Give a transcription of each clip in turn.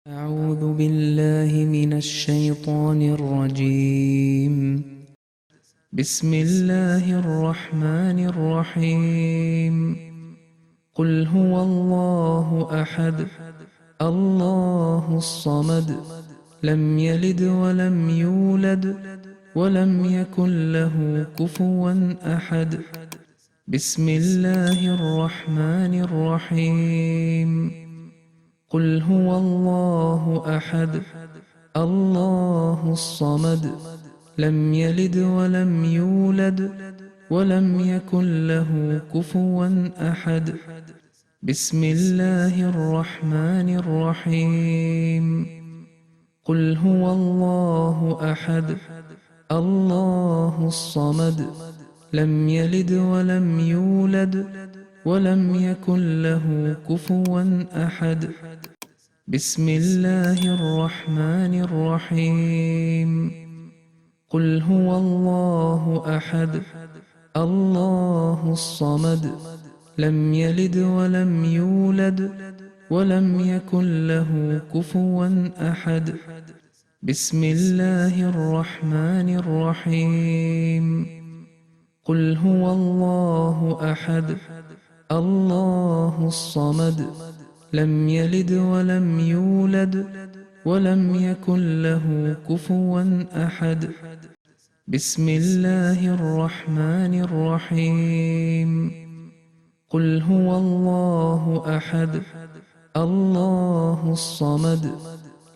أعوذ بالله من الشيطان الرجيم. بسم الله الرحمن الرحيم. قل هو الله أحد الله الصمد لم يلد ولم يولد ولم يكن له كفوا أحد. بسم الله الرحمن الرحيم. قل هو الله أحد الله الصمد لم يلد ولم يولد ولم يكن له كفوا أحد. بسم الله الرحمن الرحيم. قل هو الله أحد الله الصمد لم يلد ولم يولد ولم يكن له كفوا أحد. بسم الله الرحمن الرحيم. قل هو الله أحد الله الصمد لم يلد ولم يولد ولم يكن له كفوا أحد. بسم الله الرحمن الرحيم. قل هو الله أحد الله الصمد لم يلد ولم يولد ولم يكن له كفوا أحد. بسم الله الرحمن الرحيم. قل هو الله أحد الله الصمد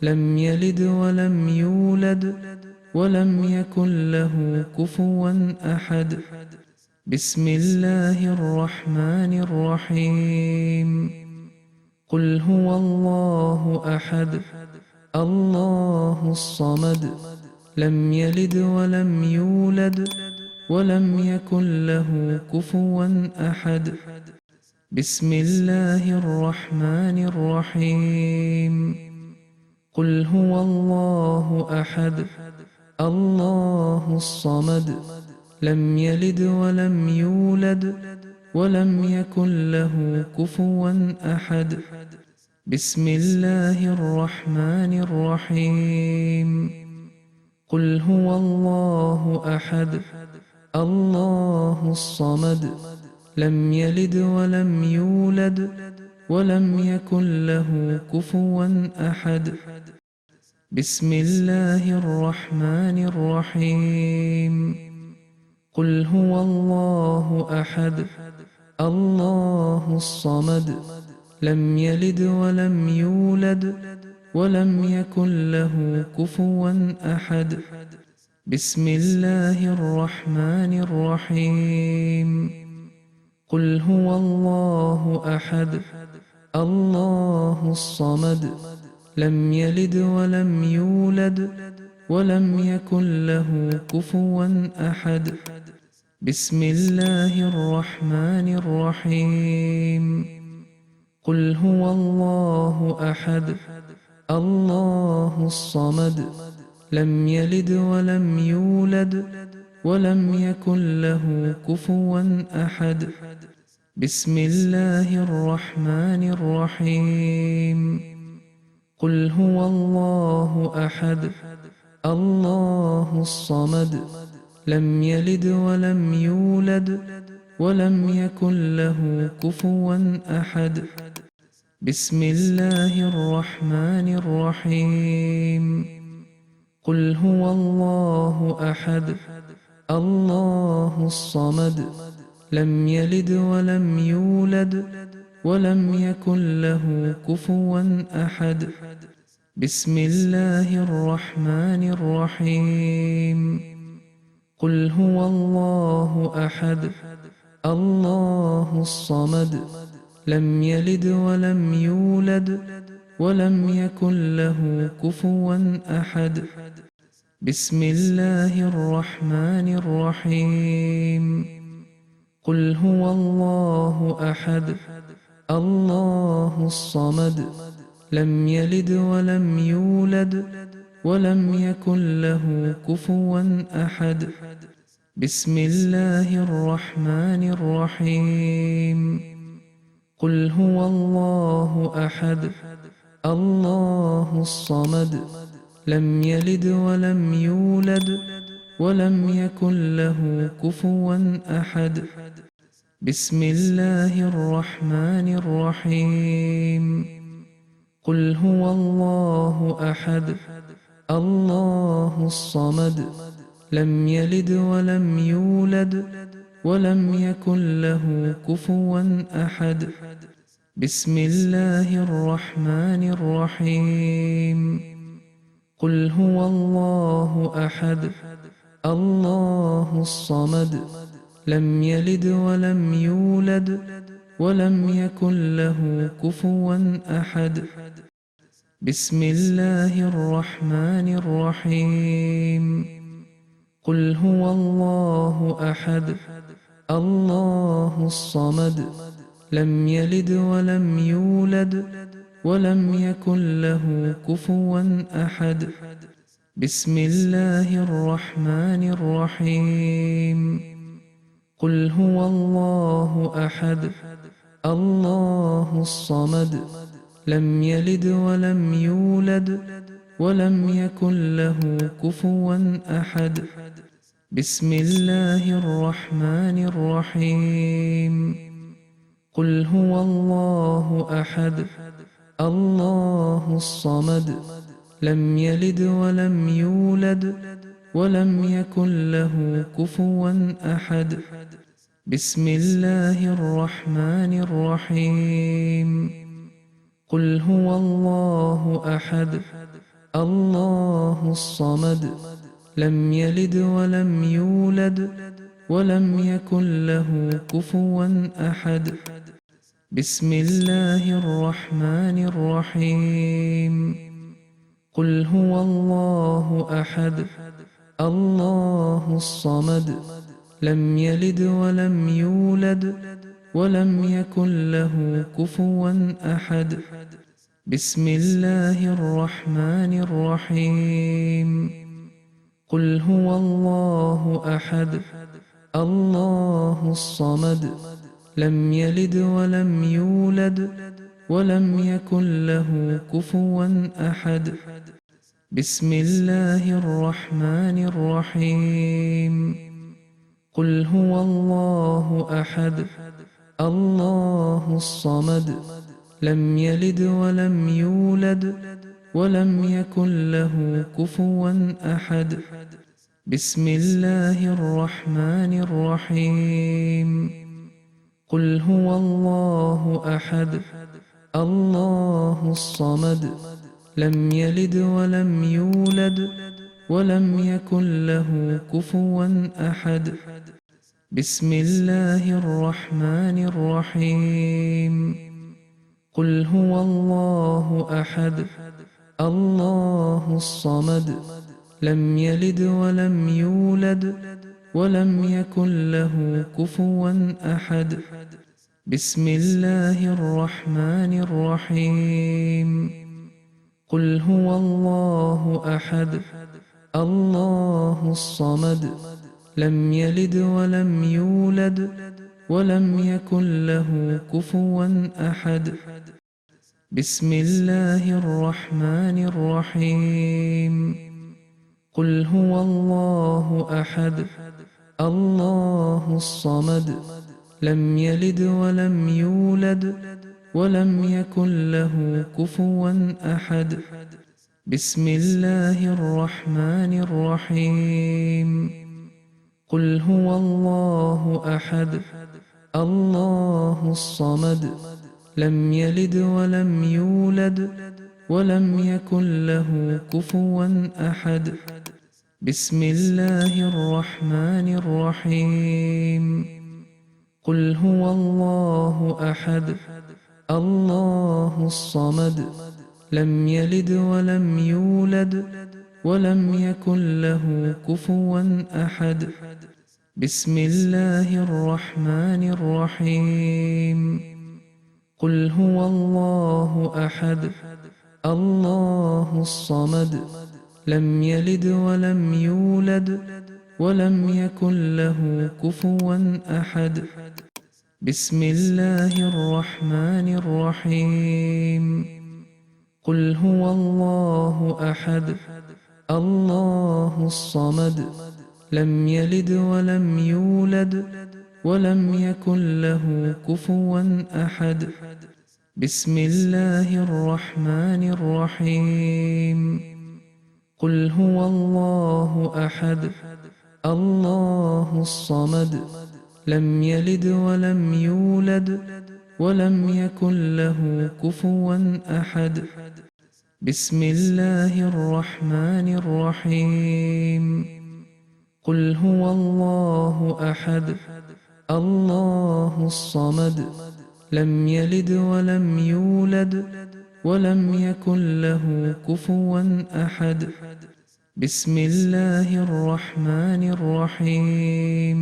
لم يلد ولم يولد ولم يكن له كفوا أحد. بسم الله الرحمن الرحيم. قل هو الله أحد الله الصمد لم يلد ولم يولد ولم يكن له كفوا أحد. بسم الله الرحمن الرحيم. قل هو الله أحد الله الصمد لم يلد ولم يولد ولم يكن له كفوا أحد. بسم الله الرحمن الرحيم. قل هو الله أحد الله الصمد لم يلد ولم يولد ولم يكن له كفوا أحد. بسم الله الرحمن الرحيم. قل هو الله أحد الله الصمد لم يلد ولم يولد ولم يكن له كفوا أحد. بسم الله الرحمن الرحيم. قل هو الله أحد الله الصمد لم يلد ولم يولد ولم يكن له كفوا أحد. بسم الله الرحمن الرحيم. قل هو الله أحد الله الصمد لم يلد ولم يولد ولم يكن له كفوا أحد. بسم الله الرحمن الرحيم. قل هو الله أحد الله الصمد لم يلد ولم يولد ولم يكن له كفوا أحد. بسم الله الرحمن الرحيم. قل هو الله أحد الله الصمد لم يلد ولم يولد ولم يكن له كفوا أحد. بسم الله الرحمن الرحيم. قل هو الله أحد الله الصمد لم يلد ولم يولد ولم يكن له كفوا أحد. بسم الله الرحمن الرحيم. قل هو الله أحد الله الصمد لم يلد ولم يولد ولم يكن له كفوا أحد. بسم الله الرحمن الرحيم. قل هو الله أحد الله الصمد لم يلد ولم يولد ولم يكن له كفوا أحد. بسم الله الرحمن الرحيم. قل هو الله أحد الله الصمد لم يلد ولم يولد ولم يكن له كفوا أحد. بسم الله الرحمن الرحيم. قل هو الله أحد الله الصمد لم يلد ولم يولد ولم يكن له كفوا أحد. بسم الله الرحمن الرحيم. قل هو الله أحد الله الصمد لم يلد ولم يولد ولم يكن له كفوا أحد. بسم الله الرحمن الرحيم. قل هو الله أحد الله الصمد لم يلد ولم يولد ولم يكن له كفوا أحد. بسم الله الرحمن الرحيم. قل هو الله أحد الله الصمد لم يلد ولم يولد ولم يكن له كفوا أحد. بسم الله الرحمن الرحيم. قل هو الله أحد الله الصمد لم يلد ولم يولد ولم يكن له كفوا أحد. بسم الله الرحمن الرحيم. قل هو الله أحد الله الصمد لم يلد ولم يولد ولم يكن له كفوا أحد. بسم الله الرحمن الرحيم. قل هو الله أحد الله الصمد لم يلد ولم يولد ولم يكن له كفوا أحد. بسم الله الرحمن الرحيم. قل هو الله أحد الله الصمد لم يلد ولم يولد ولم يكن له كفوا أحد. بسم الله الرحمن الرحيم. قل هو الله أحد الله الصمد لم يلد ولم يولد ولم يكن له كفوا أحد. بسم الله الرحمن الرحيم. قل هو الله أحد الله الصمد لم يلد ولم يولد ولم يكن له كفوا أحد. بسم الله الرحمن الرحيم. قل هو الله أحد الله الصمد لم يلد ولم يولد ولم يكن له كفوا أحد. بسم الله الرحمن الرحيم. قل هو الله أحد الله الصمد لم يلد ولم يولد ولم يكن له كفوا أحد. بسم الله الرحمن الرحيم. قل هو الله أحد الله الصمد لم يلد ولم يولد ولم يكن له كفوا أحد. بسم الله الرحمن الرحيم. قل هو الله أحد الله الصمد لم يلد ولم يولد ولم يكن له كفوا أحد. بسم الله الرحمن الرحيم. قل هو الله أحد الله الصمد لم يلد ولم يولد ولم يكن له كفوا أحد. بسم الله الرحمن الرحيم. قل هو الله أحد الله الصمد لم يلد ولم يولد ولم يكن له كفوا أحد بسم الله الرحمن الرحيم قل هو الله أحد الله الصمد لم يلد ولم يولد ولم يكن له كفوا أحد بسم الله الرحمن الرحيم قل هو الله أحد الله الصمد لم يلد ولم يولد ولم يكن له كفوا أحد بسم الله الرحمن الرحيم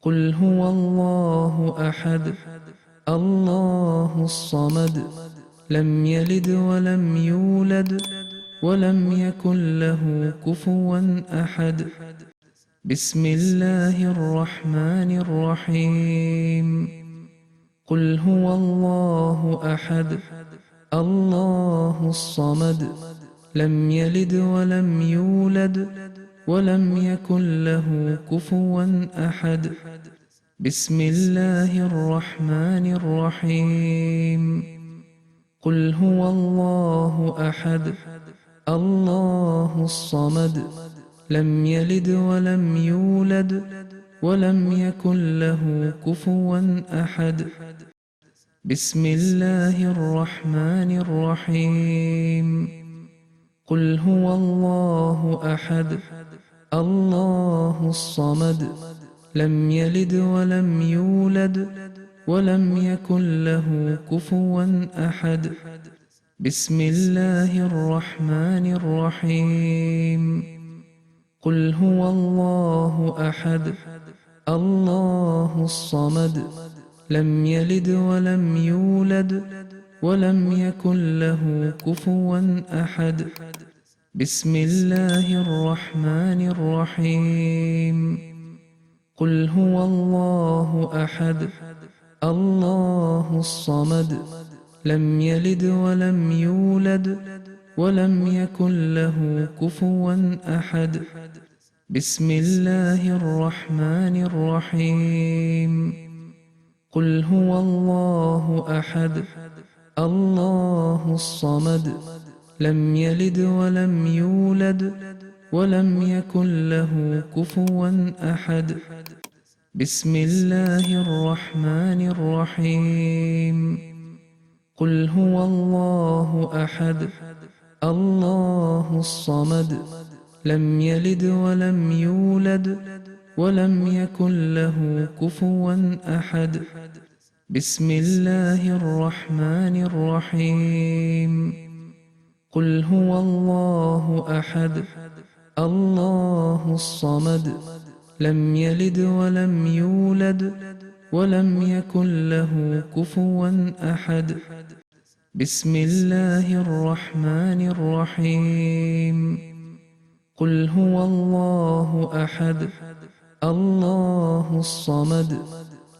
قل هو الله أحد الله الصمد لم يلد ولم يولد ولم يكن له كفوا أحد بسم الله الرحمن الرحيم قل هو الله أحد الله الصمد لم يلد ولم يولد ولم يكن له كفوا أحد بسم الله الرحمن الرحيم قل هو الله أحد الله الصمد لم يلد ولم يولد ولم يكن له كفوا أحد بسم الله الرحمن الرحيم قل هو الله أحد الله الصمد لم يلد ولم يولد ولم يكن له كفوا أحد بسم الله الرحمن الرحيم قل هو الله أحد الله الصمد لم يلد ولم يولد ولم يكن له كفوا أحد بسم الله الرحمن الرحيم قل هو الله أحد الله الصمد لم يلد ولم يولد ولم يكن له كفوا أحد بسم الله الرحمن الرحيم قل هو الله أحد الله الصمد لم يلد ولم يولد ولم يكن له كفوا أحد بسم الله الرحمن الرحيم قل هو الله أحد الله الصمد لم يلد ولم يولد ولم يكن له كفوا أحد بسم الله الرحمن الرحيم قل هو الله أحد الله الصمد لم يلد ولم يولد ولم يكن له كفوا أحد بسم الله الرحمن الرحيم قل هو الله أحد الله الصمد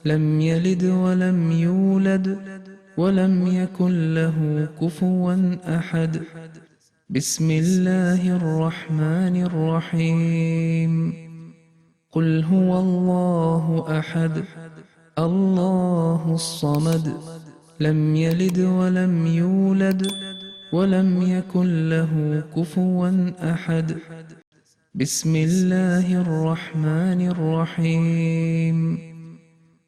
لم يلد ولم يولد ولم يكن له كفوا أحد بسم الله الرحمن الرحيم قل هو الله أحد الله الصمد لم يلد ولم يولد ولم يكن له كفوا أحد بسم الله الرحمن الرحيم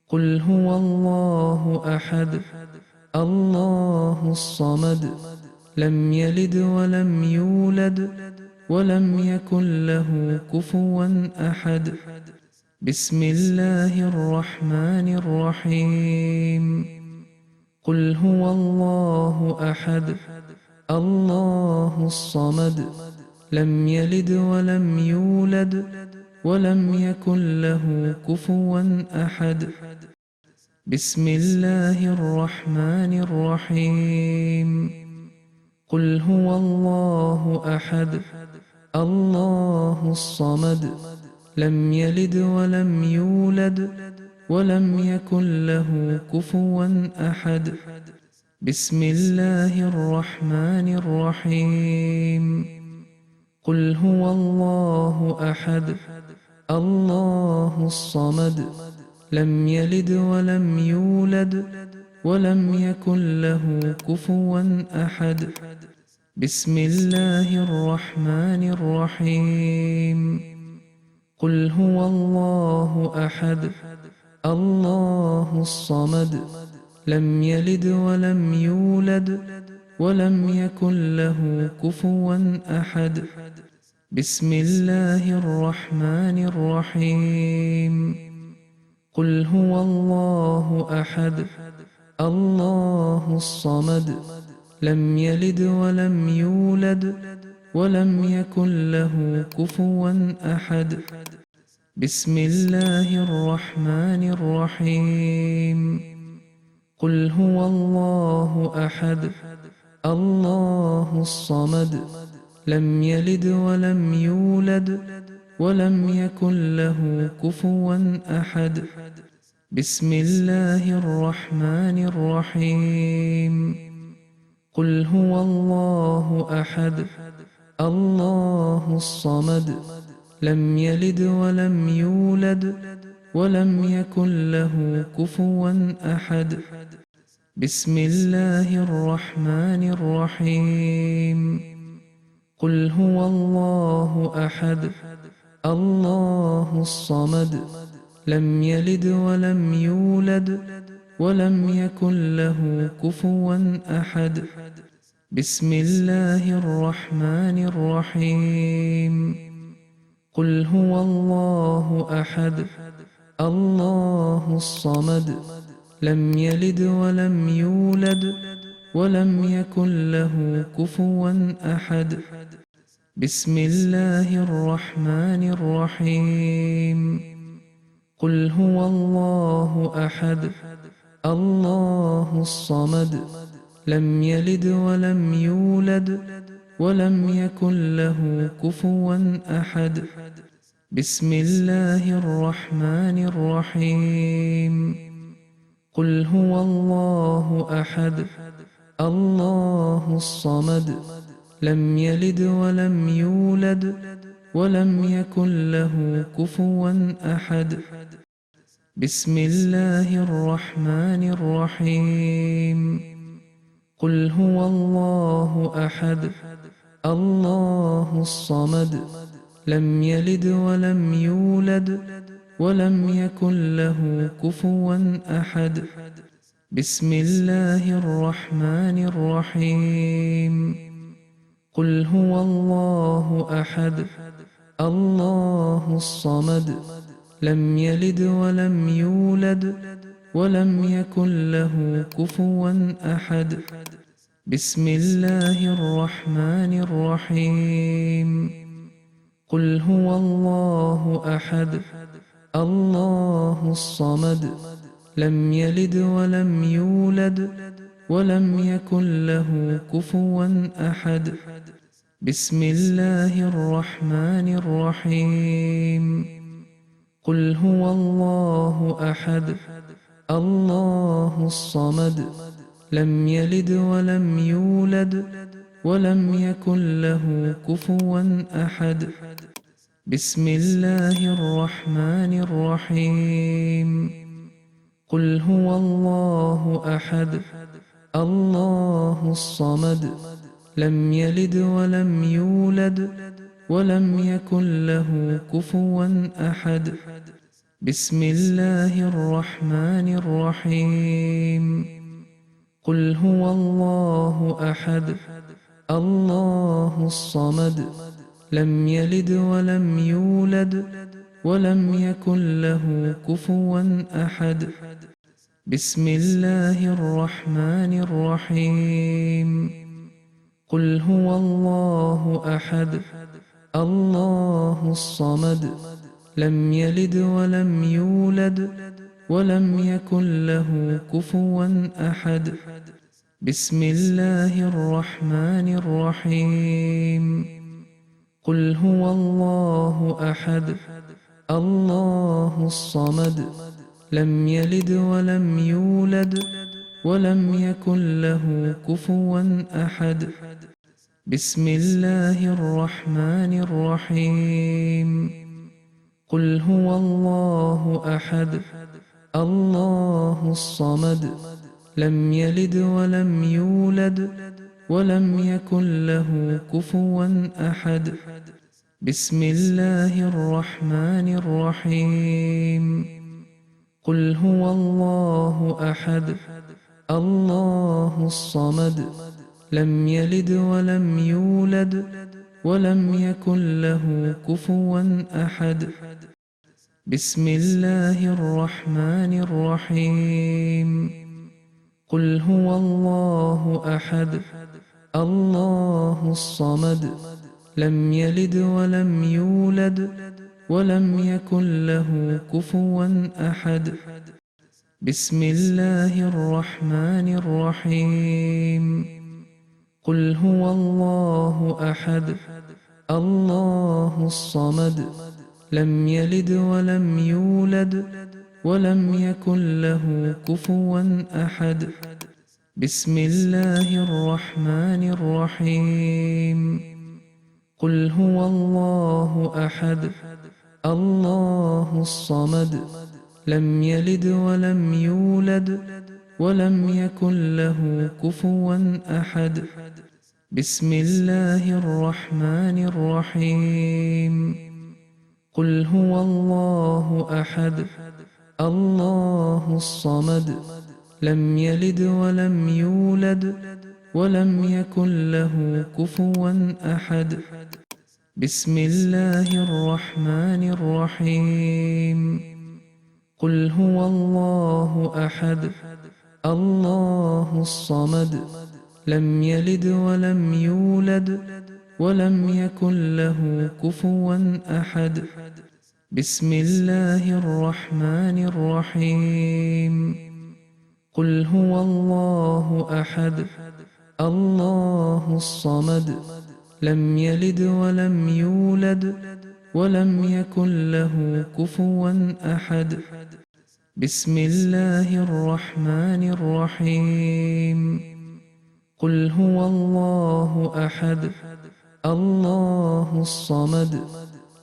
قل هو الله أحد الله الصمد لم يلد ولم يولد ولم يكن له كفوا أحد بسم الله الرحمن الرحيم قل هو الله أحد الله الصمد لم يلد ولم يولد ولم يكن له كفوا أحد بسم الله الرحمن الرحيم قل هو الله أحد الله الصمد لم يلد ولم يولد ولم يكن له كفوا أحد بسم الله الرحمن الرحيم قل هو الله أحد الله الصمد لم يلد ولم يولد ولم يكن له كفوا أحد بسم الله الرحمن الرحيم قل هو الله أحد الله الصمد لم يلد ولم يولد ولم يكن له كفوا أحد بسم الله الرحمن الرحيم قل هو الله أحد الله الصمد لم يلد ولم يولد ولم يكن له كفوا أحد بسم الله الرحمن الرحيم قل هو الله أحد الله الصمد لم يلد ولم يولد ولم يكن له كفوا أحد بسم الله الرحمن الرحيم قل هو الله أحد الله الصمد لم يلد ولم يولد ولم يكن له كفوا أحد بسم الله الرحمن الرحيم قل هو الله أحد الله الصمد لم يلد ولم يولد ولم يكن له كفوا أحد بسم الله الرحمن الرحيم قل هو الله أحد الله الصمد لم يلد ولم يولد ولم يكن له كفوا أحد بسم الله الرحمن الرحيم قل هو الله أحد الله الصمد لم يلد ولم يولد ولم يكن له كفوا أحد بسم الله الرحمن الرحيم قل هو الله أحد الله الصمد لم يلد ولم يولد ولم يكن له كفوا أحد بسم الله الرحمن الرحيم قل هو الله أحد الله الصمد لم يلد ولم يولد ولم يكن له كفوا أحد بسم الله الرحمن الرحيم قل هو الله أحد الله الصمد لم يلد ولم يولد ولم يكن له كفوا أحد بسم الله الرحمن الرحيم قل هو الله أحد الله الصمد لم يلد ولم يولد ولم يكن له كفوا أحد بسم الله الرحمن الرحيم قل هو الله أحد الله الصمد لم يلد ولم يولد ولم يكن له كفوا أحد بسم الله الرحمن الرحيم قل هو الله أحد الله الصمد لم يلد ولم يولد ولم يكن له كفوا أحد بسم الله الرحمن الرحيم قل هو الله أحد الله الصمد لم يلد ولم يولد ولم يكن له كفوا أحد بسم الله الرحمن الرحيم قل هو الله أحد الله الصمد لم يلد ولم يولد ولم يكن له كفوا أحد بسم الله الرحمن الرحيم قل هو الله أحد الله الصمد لم يلد ولم يولد ولم يكن له كفوا أحد. بسم الله الرحمن الرحيم. قل هو الله أحد الله الصمد لم يلد ولم يولد ولم يكن له كفوا أحد. بسم الله الرحمن الرحيم. قل هو الله أحد الله الصمد لم يلد ولم يولد ولم يكن له كفوا أحد. بسم الله الرحمن الرحيم. قل هو الله أحد الله الصمد لم يلد ولم يولد ولم يكن له كفوا أحد. بسم الله الرحمن الرحيم. قل هو الله أحد الله الصمد لم يلد ولم يولد ولم يكن له كفوا أحد. بسم الله الرحمن الرحيم. قل هو الله أحد الله الصمد لم يلد ولم يولد ولم يكن له كفوا أحد. بسم الله الرحمن الرحيم. قل هو الله أحد الله الصمد لم يلد ولم يولد ولم يكن له كفوا أحد. بسم الله الرحمن الرحيم. قل هو الله أحد الله الصمد لم يلد ولم يولد ولم يكن له كفوا أحد. بسم الله الرحمن الرحيم. قل هو الله أحد الله الصمد لم يلد ولم يولد ولم يكن له كفوا أحد. بسم الله الرحمن الرحيم. قل هو الله أحد الله الصمد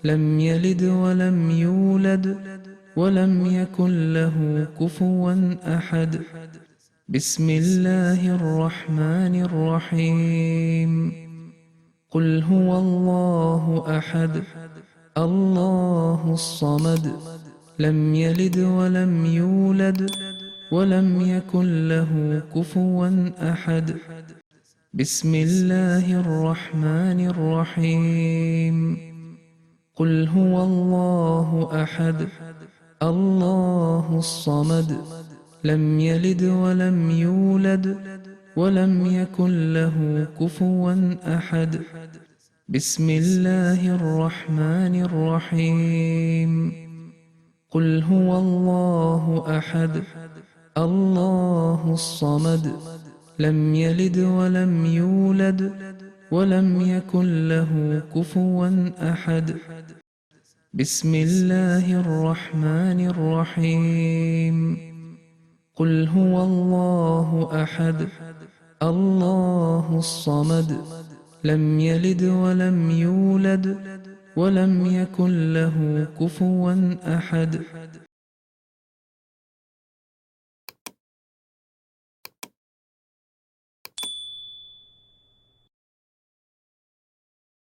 لم يلد ولم يولد ولم يكن له كفوا أحد. بسم الله الرحمن الرحيم. قل هو الله أحد الله الصمد لم يلد ولم يولد ولم يكن له كفوا أحد. بسم الله الرحمن الرحيم. قل هو الله أحد الله الصمد لم يلد ولم يولد ولم يكن له كفوا أحد. بسم الله الرحمن الرحيم. قل هو الله أحد الله الصمد لم يلد ولم يولد ولم يكن له كفوا أحد. بسم الله الرحمن الرحيم. قل هو الله أحد الله الصمد لم يلد ولم يولد ولم يكن له كفوا أحد.